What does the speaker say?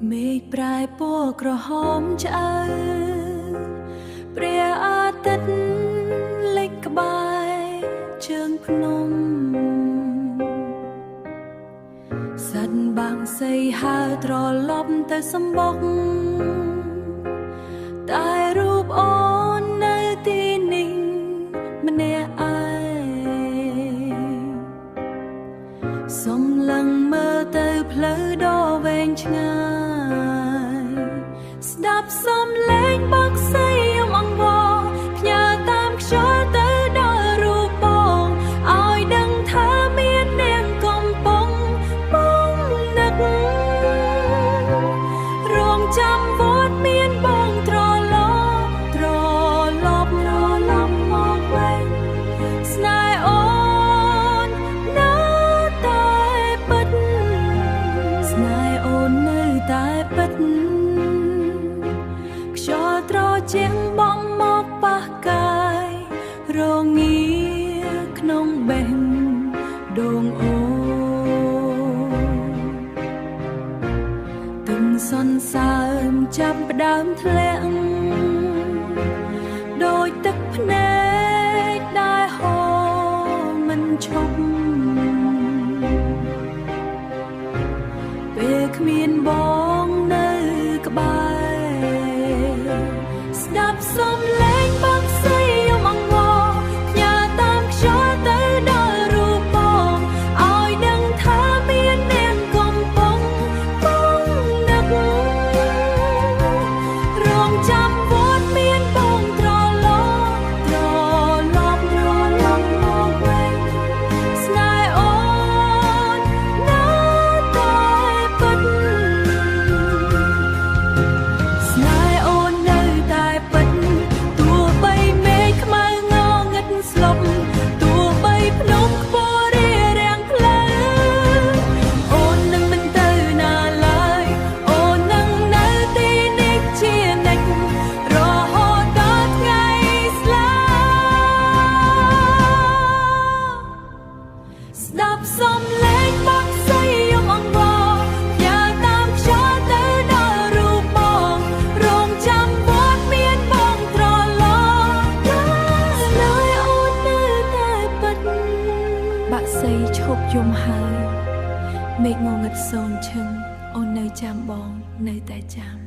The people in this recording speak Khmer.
មេឃប្រែពណ៌ក្រហមឆ្អៅព្រះអាទិត្យលិចក្បែរជើងភ្នំសัตว์បាំងសីហើត្រឡប់ទៅសម្បុកតែរូបអូននៅទីនេះម្នាក់ឯងសំឡឹងមើលទៅផ្លូវដ៏វែងឆ្ងាយស្ដាប់សំឡេងបក្សីយំអង្វរផ្ញើតាមខ្យល់ទៅដល់រូបបងឲ្យដឹងថាមាននាងកំពុងបងនឹករងចាំវត្តមានបងត្រឡប់មកវិញស្នេហ៍អូននៅតែពិតស្នេហ៍អូននៅតែពិតខ្យល់ត្រជាក់បងមកប៉ះកាយរងាក្នុងបេះដូងអូទឹកសន្សើមចាប់ផ្ដើមធ្លាក់ដូចទឹកភ្នែកដែលហូរមិនឈប់ពេលគ្មានបងនៅក្បែរស្ដាប់សំឡេងបក្សីយំអង្វរផ្ញើតាមខ្យល់ទៅដល់រូបបងឲ្យដឹងថាមាននាងកំពុងបងនឹករងចាំវត្តមានបងត្រឡប់មកវិញស្នេហ៍អូននៅតែពិតស្នេហ៍អូននៅតែពិតទោះបីមេឃខ្មៅងងឹតស្លុបទោះបីភ្នំខ្ពស់រារាំងផ្លូវអូននឹងមិនទៅណាឡើយអូននឹងនៅទីនេះជានិច្ចរហូតដល់ថ្ងៃស្លាប់ស្ដាប់សំឡេងបក្សីយំអង្វរផ្ញើតាមខ្យល់ទៅដល់រូបបងរងចាំវត្តមានបងត្រឡប់ស្នេហ៍អូននៅតែពិតបក្សីឈប់យំហើយមេឃងងឹតសូនឈឹងអូននៅចាំបងនៅតែចាំ